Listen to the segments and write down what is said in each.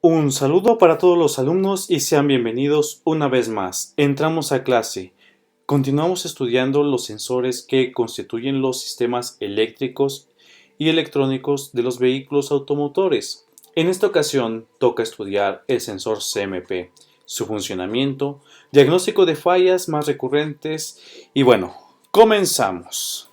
Un saludo para todos los alumnos y sean bienvenidos una vez más. Entramos a clase. Continuamos estudiando los sensores que constituyen los sistemas eléctricos y electrónicos de los vehículos automotores. En esta ocasión toca estudiar el sensor CMP, su funcionamiento, diagnóstico de fallas más recurrentes y bueno, comenzamos.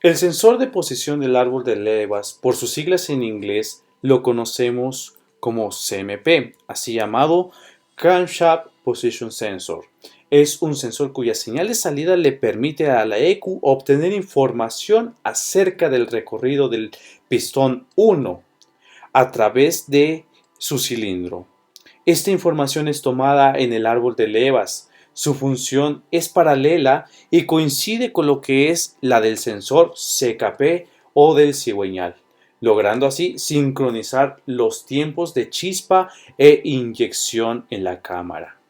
El sensor de posición del árbol de levas, por sus siglas en inglés, lo conocemos como CMP, así llamado Crankshaft Position Sensor. Es un sensor cuya señal de salida le permite a la ECU obtener información acerca del recorrido del pistón 1 a través de su cilindro. Esta información es tomada en el árbol de levas. Su función es paralela y coincide con lo que es la del sensor CKP o del cigüeñal, logrando así sincronizar los tiempos de chispa e inyección en la cámara.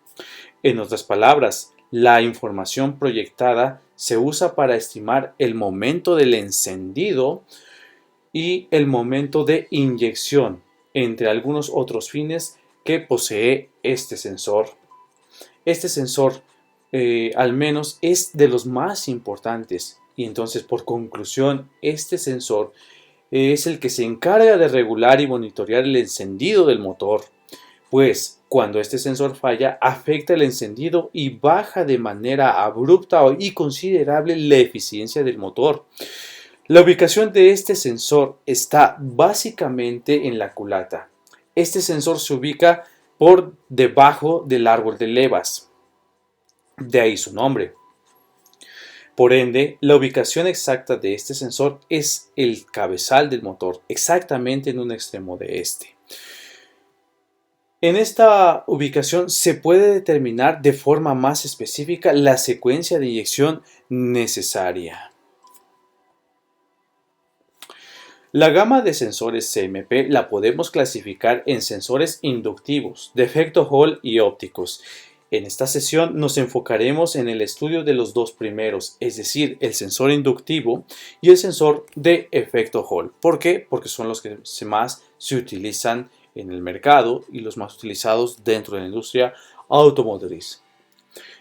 En otras palabras, la información proyectada se usa para estimar el momento del encendido y el momento de inyección, entre algunos otros fines que posee este sensor. Este sensor, al menos, es de los más importantes y entonces, por conclusión, este sensor es el que se encarga de regular y monitorear el encendido del motor, pues cuando este sensor falla afecta el encendido y baja de manera abrupta y considerable la eficiencia del motor. La ubicación de este sensor está básicamente en la culata. Este sensor se ubica por debajo del árbol de levas, de ahí su nombre. Por ende, la ubicación exacta de este sensor es el cabezal del motor, exactamente en un extremo de este. En esta ubicación se puede determinar de forma más específica la secuencia de inyección necesaria. La gama de sensores CMP la podemos clasificar en sensores inductivos, de efecto Hall y ópticos. En esta sesión nos enfocaremos en el estudio de los dos primeros, es decir, el sensor inductivo y el sensor de efecto Hall. ¿Por qué? Porque son los que más se utilizan en el mercado y los más utilizados dentro de la industria automotriz.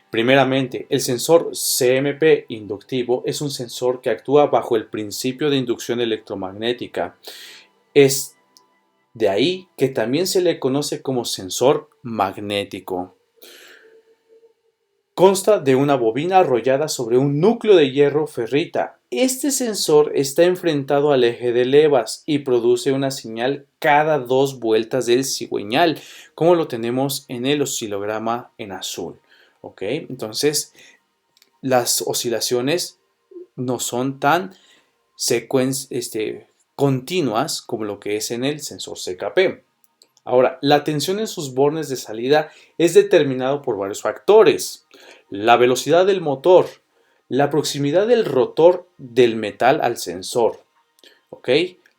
Primeramente, el sensor CMP inductivo es un sensor que actúa bajo el principio de inducción electromagnética. Es de ahí que también se le conoce como sensor magnético. Consta de una bobina arrollada sobre un núcleo de hierro ferrita. Este sensor está enfrentado al eje de levas y produce una señal cada 2 vueltas del cigüeñal, como lo tenemos en el oscilograma en azul. ¿Ok? Entonces, las oscilaciones no son tan continuas como lo que es en el sensor CKP. Ahora, la tensión en sus bornes de salida es determinado por varios factores. La velocidad del motor, la proximidad del rotor del metal al sensor, ¿ok?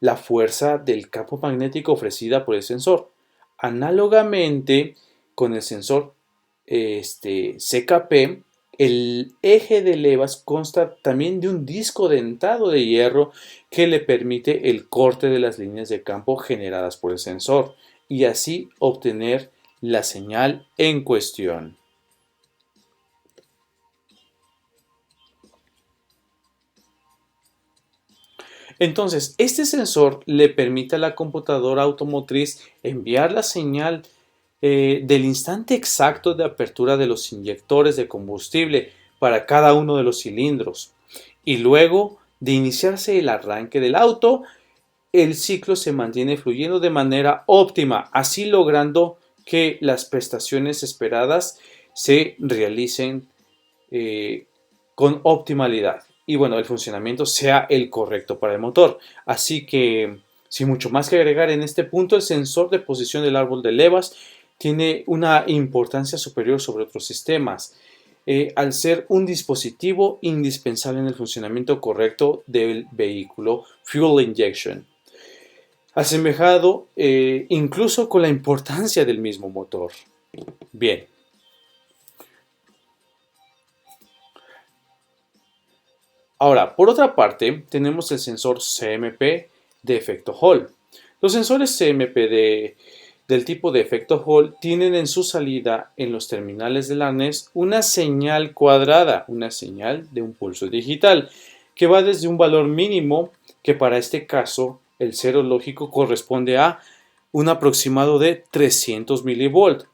La fuerza del campo magnético ofrecida por el sensor. Análogamente con el sensor CKP, el eje de levas consta también de un disco dentado de hierro que le permite el corte de las líneas de campo generadas por el sensor y así obtener la señal en cuestión. Entonces, este sensor le permite a la computadora automotriz enviar la señal del instante exacto de apertura de los inyectores de combustible para cada uno de los cilindros. Y luego de iniciarse el arranque del auto, el ciclo se mantiene fluyendo de manera óptima, así logrando que las prestaciones esperadas se realicen con optimalidad y bueno, el funcionamiento sea el correcto para el motor. Así que, sin mucho más que agregar en este punto, el sensor de posición del árbol de levas tiene una importancia superior sobre otros sistemas, al ser un dispositivo indispensable en el funcionamiento correcto del vehículo fuel injection, asemejado incluso con la importancia del mismo motor. Bien. Ahora, por otra parte, tenemos el sensor CMP de efecto Hall. Los sensores CMP del tipo de efecto Hall tienen en su salida en los terminales del arnés una señal cuadrada, una señal de un pulso digital, que va desde un valor mínimo, que para este caso el cero lógico corresponde a un aproximado de 300 milivolts,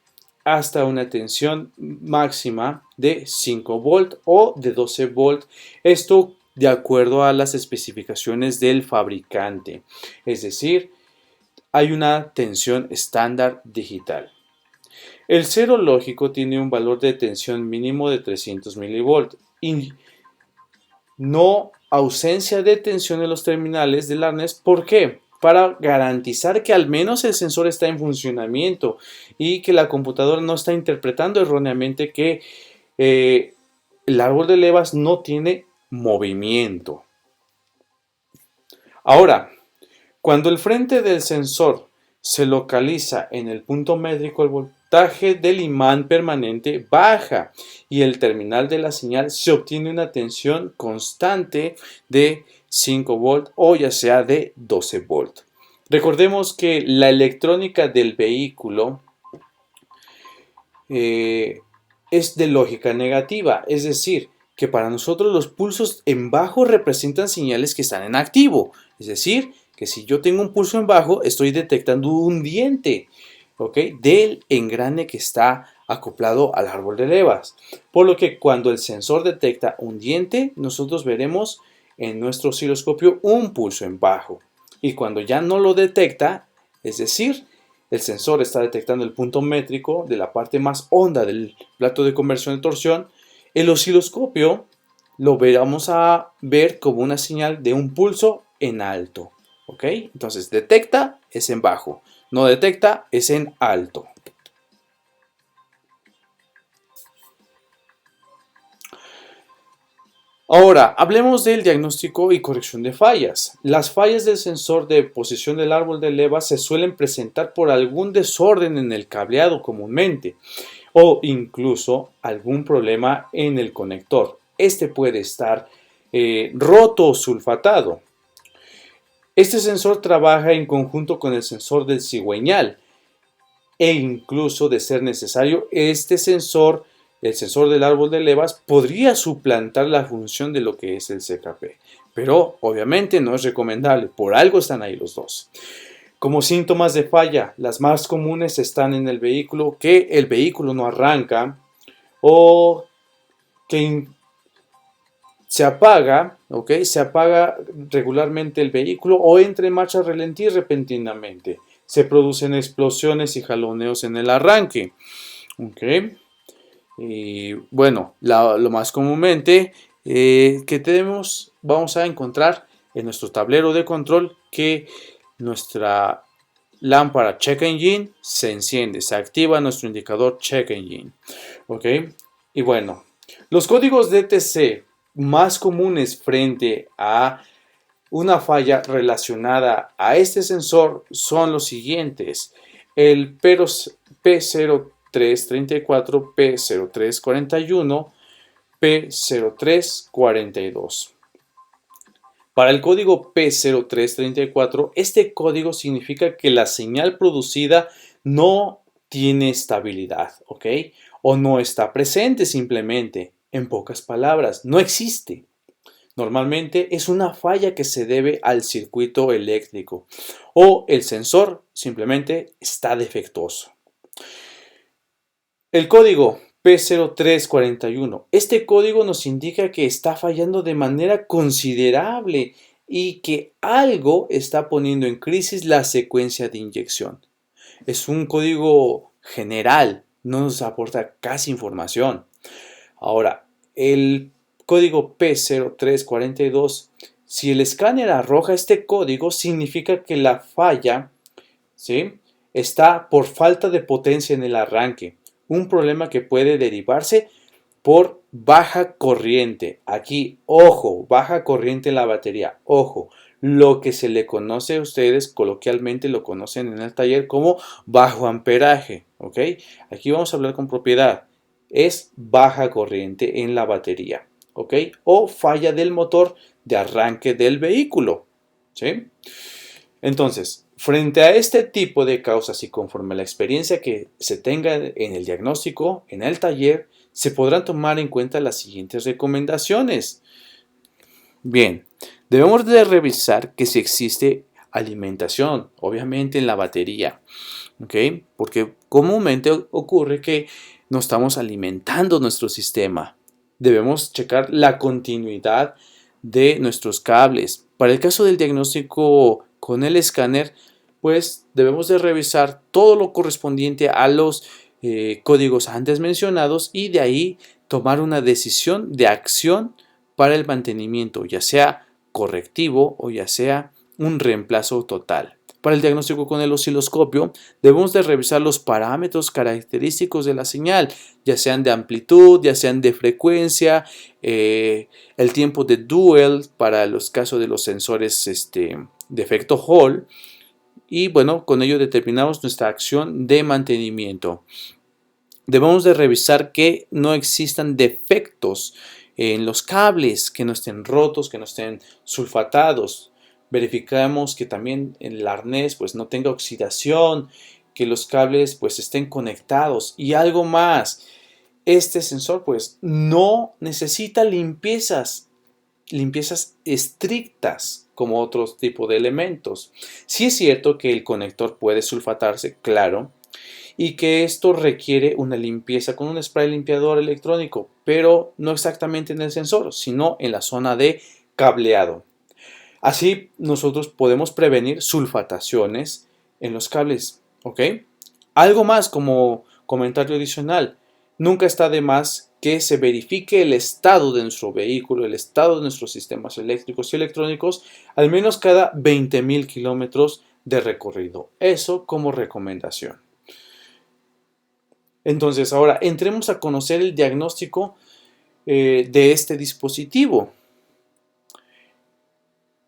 hasta una tensión máxima de 5 volt o de 12 volt. Esto de acuerdo a las especificaciones del fabricante. Es decir, hay una tensión estándar digital. El cero lógico tiene un valor de tensión mínimo de 300 milivolts y no ausencia de tensión en los terminales del arnés. ¿Por qué? Para garantizar que al menos el sensor está en funcionamiento y que la computadora no está interpretando erróneamente que el árbol de levas no tiene movimiento. Ahora, cuando el frente del sensor se localiza en el punto métrico, el voltaje del imán permanente baja y el terminal de la señal se obtiene una tensión constante de 5 volt o ya sea de 12 volt. Recordemos que la electrónica del vehículo es de lógica negativa, es decir, que para nosotros los pulsos en bajo representan señales que están en activo, es decir, que si yo tengo un pulso en bajo, estoy detectando un diente, ¿ok?, del engrane que está acoplado al árbol de levas. Por lo que cuando el sensor detecta un diente, nosotros veremos en nuestro osciloscopio un pulso en bajo. Y cuando ya no lo detecta, es decir, el sensor está detectando el punto métrico de la parte más honda del plato de conversión de torsión, el osciloscopio lo vamos a ver como una señal de un pulso en alto. ¿Ok? Entonces, detecta es en bajo, no detecta es en alto. Ahora, hablemos del diagnóstico y corrección de fallas. Las fallas del sensor de posición del árbol de levas se suelen presentar por algún desorden en el cableado comúnmente o incluso algún problema en el conector. Este puede estar roto o sulfatado. Este sensor trabaja en conjunto con el sensor del cigüeñal e incluso, de ser necesario, este sensor, el sensor del árbol de levas, podría suplantar la función de lo que es el CKP. Pero obviamente no es recomendable, por algo están ahí los dos. Como síntomas de falla, las más comunes están en el vehículo, que el vehículo no arranca o que se apaga, ¿ok? Se apaga regularmente el vehículo o entra en marcha ralentí repentinamente. Se producen explosiones y jaloneos en el arranque, ¿ok? Y bueno, lo más comúnmente vamos a encontrar en nuestro tablero de control que nuestra lámpara Check Engine se enciende, se activa nuestro indicador Check Engine, ¿ok? Y bueno, los códigos DTC más comunes frente a una falla relacionada a este sensor son los siguientes: el P0334, P0341, P0342. Para el código P0334, este código significa que la señal producida no tiene estabilidad, ¿ok? O no está presente simplemente. En pocas palabras, no existe. Normalmente es una falla que se debe al circuito eléctrico o el sensor simplemente está defectuoso. El código P0341. Este código nos indica que está fallando de manera considerable y que algo está poniendo en crisis la secuencia de inyección. Es un código general, no nos aporta casi información. Ahora, el código P0342, si el escáner arroja este código, significa que la falla, ¿sí?, está por falta de potencia en el arranque. Un problema que puede derivarse por baja corriente. Aquí, ojo, baja corriente en la batería. Ojo, lo que se le conoce a ustedes, coloquialmente lo conocen en el taller como bajo amperaje. ¿Ok? Aquí vamos a hablar con propiedad. Es baja corriente en la batería. ¿Ok? O falla del motor de arranque del vehículo. ¿Sí? Entonces, Frente a este tipo de causas y conforme a la experiencia que se tenga en el diagnóstico, en el taller, se podrán tomar en cuenta las siguientes recomendaciones. Bien, debemos de revisar que si existe alimentación, obviamente en la batería, ¿ok? Porque comúnmente ocurre que no estamos alimentando nuestro sistema. Debemos checar la continuidad de nuestros cables. Para el caso del diagnóstico con el escáner, pues debemos de revisar todo lo correspondiente a los códigos antes mencionados y de ahí tomar una decisión de acción para el mantenimiento, ya sea correctivo o ya sea un reemplazo total. Para el diagnóstico con el osciloscopio, debemos de revisar los parámetros característicos de la señal, ya sean de amplitud, ya sean de frecuencia, el tiempo de duel para los casos de los sensores de efecto Hall, y bueno, con ello determinamos nuestra acción de mantenimiento. Debemos de revisar que no existan defectos en los cables, que no estén rotos, que no estén sulfatados. Verificamos que también el arnés pues no tenga oxidación, que los cables pues estén conectados y algo más. Este sensor pues no necesita limpiezas estrictas como otros tipos de elementos. Sí es cierto que el conector puede sulfatarse, claro, y que esto requiere una limpieza con un spray limpiador electrónico, pero no exactamente en el sensor, sino en la zona de cableado. Así nosotros podemos prevenir sulfataciones en los cables, ¿ok? Algo más como comentario adicional, nunca está de más que se verifique el estado de nuestro vehículo, el estado de nuestros sistemas eléctricos y electrónicos, al menos cada 20.000 kilómetros de recorrido. Eso como recomendación. Entonces, ahora entremos a conocer el diagnóstico de este dispositivo.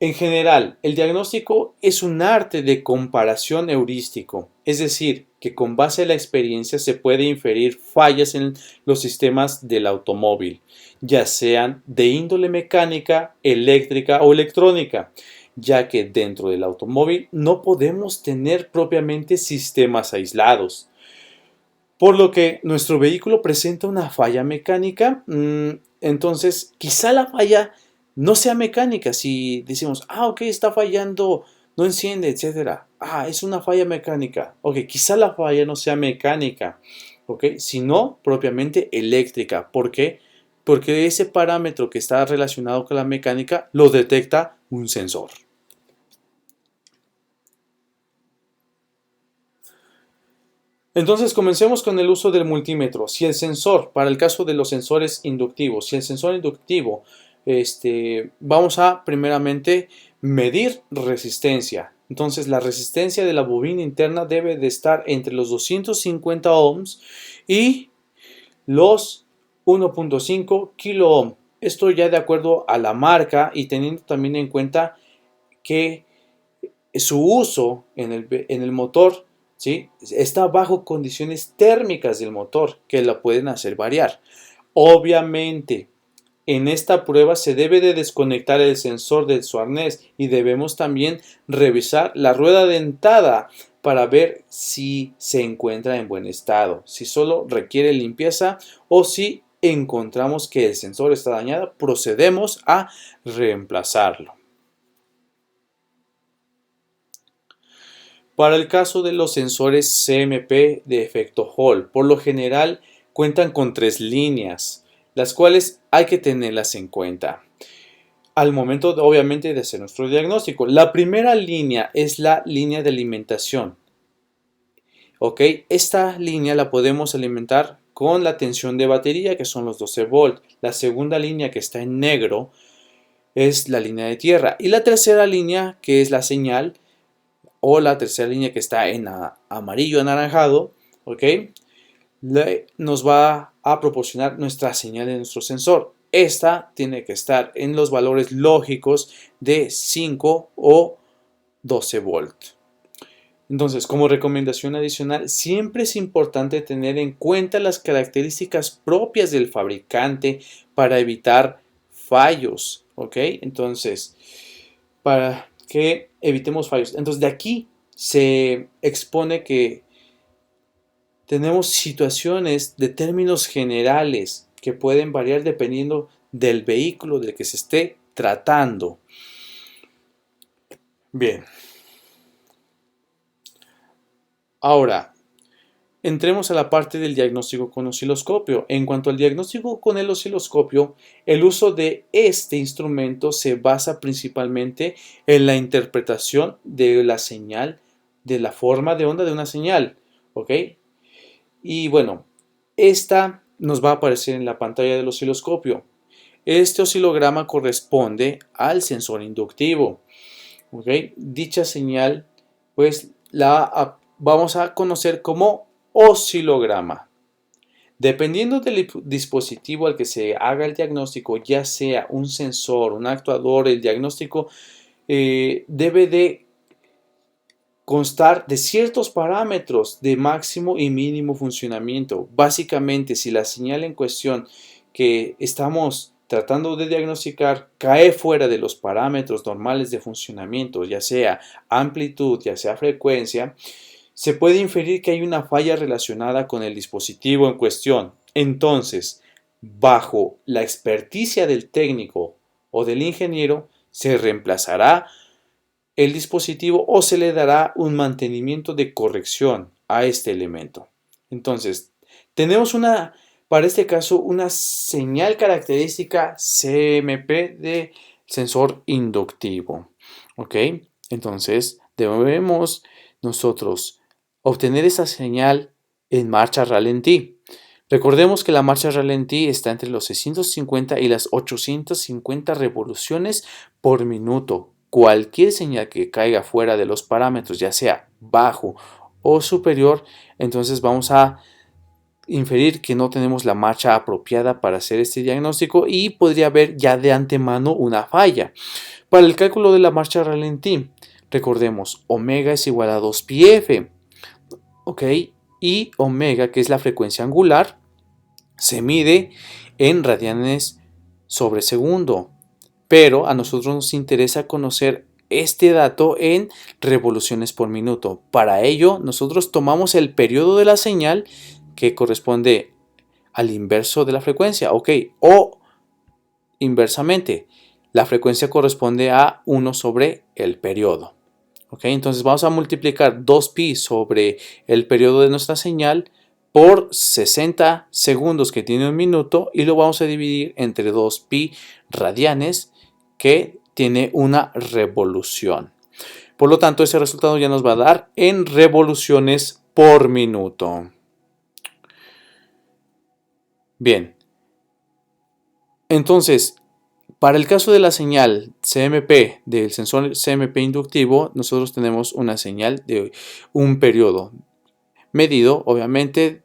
En general, el diagnóstico es un arte de comparación heurístico, es decir, que con base en la experiencia se puede inferir fallas en los sistemas del automóvil, ya sean de índole mecánica, eléctrica o electrónica, ya que dentro del automóvil no podemos tener propiamente sistemas aislados. Por lo que nuestro vehículo presenta una falla mecánica, entonces quizá la falla no sea mecánica. Si decimos, ok, está fallando, no enciende, etcétera. Es una falla mecánica. Ok, quizá la falla no sea mecánica, ok, sino propiamente eléctrica. ¿Por qué? Porque ese parámetro que está relacionado con la mecánica lo detecta un sensor. Entonces comencemos con el uso del multímetro. Si el sensor, para el caso de los sensores inductivos, si el sensor inductivo, vamos a primeramente medir resistencia. Entonces la resistencia de la bobina interna debe de estar entre los 250 ohms y los 1.5 kilo ohm. Esto ya de acuerdo a la marca y teniendo también en cuenta que su uso en el motor, ¿sí?, está bajo condiciones térmicas del motor que la pueden hacer variar. Obviamente, en esta prueba se debe de desconectar el sensor de su arnés y debemos también revisar la rueda dentada para ver si se encuentra en buen estado, si solo requiere limpieza o si encontramos que el sensor está dañado, procedemos a reemplazarlo. Para el caso de los sensores CMP de efecto Hall, por lo general cuentan con 3 líneas, las cuales hay que tenerlas en cuenta al momento obviamente de hacer nuestro diagnóstico. La primera línea es la línea de alimentación. ¿Ok? Esta línea la podemos alimentar con la tensión de batería, que son los 12 volts. La segunda línea, que está en negro, es la línea de tierra. Y la tercera línea, que es la señal, o la tercera línea que está en amarillo anaranjado, ¿ok?, nos va a proporcionar nuestra señal de nuestro sensor. Esta tiene que estar en los valores lógicos de 5 o 12 volts. Entonces, como recomendación adicional, siempre es importante tener en cuenta las características propias del fabricante para evitar fallos, ¿ok? Entonces, para que evitemos fallos. Entonces, de aquí se expone que tenemos situaciones de términos generales que pueden variar dependiendo del vehículo del que se esté tratando. Bien. Ahora, entremos a la parte del diagnóstico con osciloscopio. En cuanto al diagnóstico con el osciloscopio, el uso de este instrumento se basa principalmente en la interpretación de la señal, de la forma de onda de una señal, ¿ok? Y bueno, esta nos va a aparecer en la pantalla del osciloscopio. Este oscilograma corresponde al sensor inductivo, ¿ok? Dicha señal, pues la vamos a conocer como oscilograma. Dependiendo del dispositivo al que se haga el diagnóstico, ya sea un sensor, un actuador, el diagnóstico debe de constar de ciertos parámetros de máximo y mínimo funcionamiento. Básicamente, si la señal en cuestión que estamos tratando de diagnosticar cae fuera de los parámetros normales de funcionamiento, ya sea amplitud, ya sea frecuencia, se puede inferir que hay una falla relacionada con el dispositivo en cuestión. Entonces, bajo la experticia del técnico o del ingeniero, se reemplazará el dispositivo o se le dará un mantenimiento de corrección a este elemento. Entonces, tenemos para este caso, una señal característica CMP de sensor inductivo. ¿Ok? Entonces, debemos nosotros obtener esa señal en marcha ralentí. Recordemos que la marcha ralentí está entre los 650 y las 850 revoluciones por minuto. Cualquier señal que caiga fuera de los parámetros, ya sea bajo o superior, entonces vamos a inferir que no tenemos la marcha apropiada para hacer este diagnóstico y podría haber ya de antemano una falla. Para el cálculo de la marcha ralentí, recordemos, omega es igual a 2πf, ¿ok? Y omega, que es la frecuencia angular, se mide en radianes sobre segundo, pero a nosotros nos interesa conocer este dato en revoluciones por minuto. Para ello, nosotros tomamos el periodo de la señal que corresponde al inverso de la frecuencia, ¿ok? O inversamente, la frecuencia corresponde a 1 sobre el periodo, ¿ok? Entonces vamos a multiplicar 2pi sobre el periodo de nuestra señal por 60 segundos que tiene un minuto y lo vamos a dividir entre 2pi radianes que tiene una revolución. Por lo tanto, ese resultado ya nos va a dar en revoluciones por minuto. Bien, entonces, para el caso de la señal CMP, del sensor CMP inductivo, nosotros tenemos una señal de un periodo medido, obviamente,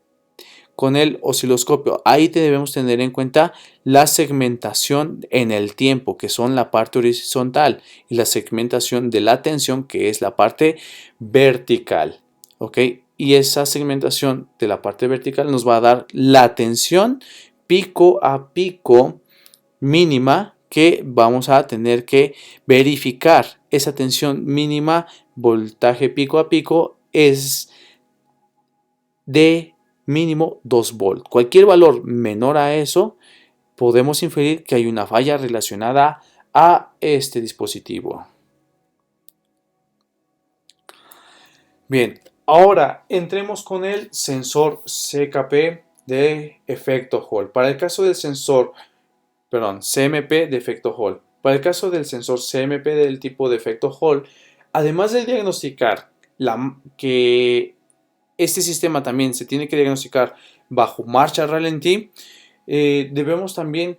con el osciloscopio. Ahí debemos tener en cuenta la segmentación en el tiempo, que son la parte horizontal, y la segmentación de la tensión, que es la parte vertical. ¿Ok? Y esa segmentación de la parte vertical nos va a dar la tensión pico a pico mínima que vamos a tener que verificar. Esa tensión mínima, voltaje pico a pico, es de mínimo 2 volts. Cualquier valor menor a eso, podemos inferir que hay una falla relacionada a este dispositivo. Bien, ahora entremos con el sensor CKP de efecto Hall. Para el caso del sensor, CMP de efecto Hall. Para el caso del sensor CMP del tipo de efecto Hall, además de diagnosticar que este sistema también se tiene que diagnosticar bajo marcha ralentí, debemos también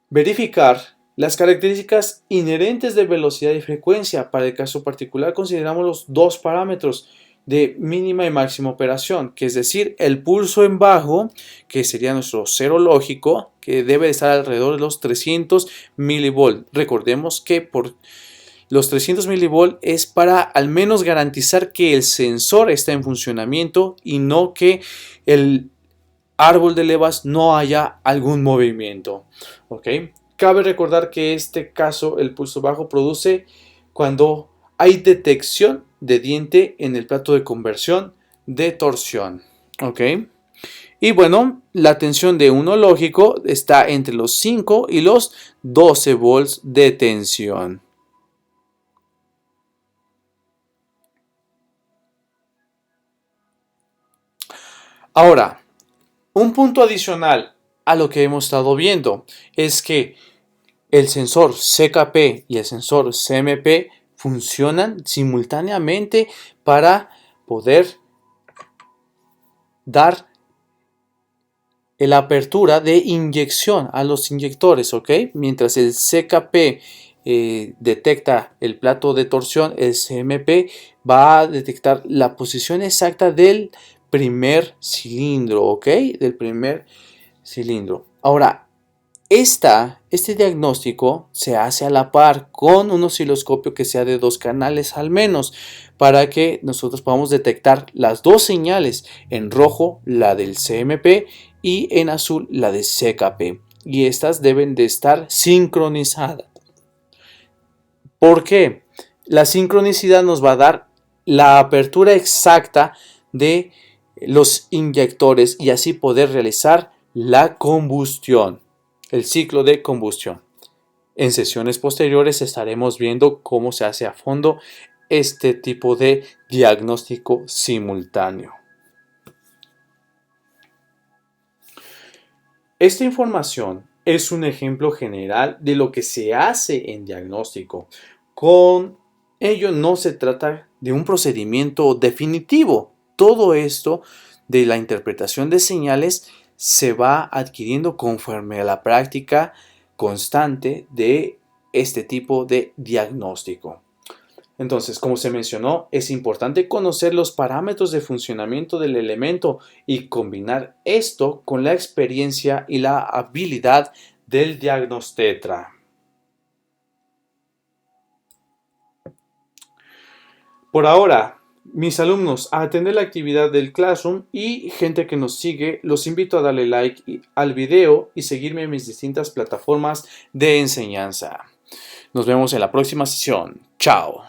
verificar las características inherentes de velocidad y frecuencia. Para el caso particular consideramos los dos parámetros de mínima y máxima operación, que es decir, el pulso en bajo, que sería nuestro cero lógico, que debe estar alrededor de los 300 milivolts. Recordemos que por los 300 milivolts es para al menos garantizar que el sensor está en funcionamiento y no que el árbol de levas no haya algún movimiento. ¿Ok? Cabe recordar que este caso, el pulso bajo, produce cuando hay detección de diente en el plato de conversión de torsión. ¿Ok? Y bueno, la tensión de uno lógico está entre los 5 y los 12 volts de tensión. Ahora, un punto adicional a lo que hemos estado viendo es que el sensor CKP y el sensor CMP funcionan simultáneamente para poder dar la apertura de inyección a los inyectores, ¿ok? Mientras el CKP detecta el plato de torsión, el CMP va a detectar la posición exacta del primer cilindro, ¿ok? Del primer cilindro. Ahora, este diagnóstico se hace a la par con un osciloscopio que sea de 2 canales al menos, para que nosotros podamos detectar las dos señales, en rojo la del CMP y en azul la de CKP, y estas deben de estar sincronizadas. ¿Por qué? La sincronicidad nos va a dar la apertura exacta de los inyectores y así poder realizar la combustión, el ciclo de combustión. En sesiones posteriores estaremos viendo cómo se hace a fondo este tipo de diagnóstico simultáneo. Esta información es un ejemplo general de lo que se hace en diagnóstico. Con ello no se trata de un procedimiento definitivo. Todo esto de la interpretación de señales se va adquiriendo conforme a la práctica constante de este tipo de diagnóstico. Entonces, como se mencionó, es importante conocer los parámetros de funcionamiento del elemento y combinar esto con la experiencia y la habilidad del diagnostetra. Por ahora, mis alumnos, a atender la actividad del Classroom y gente que nos sigue, los invito a darle like al video y seguirme en mis distintas plataformas de enseñanza. Nos vemos en la próxima sesión. Chao.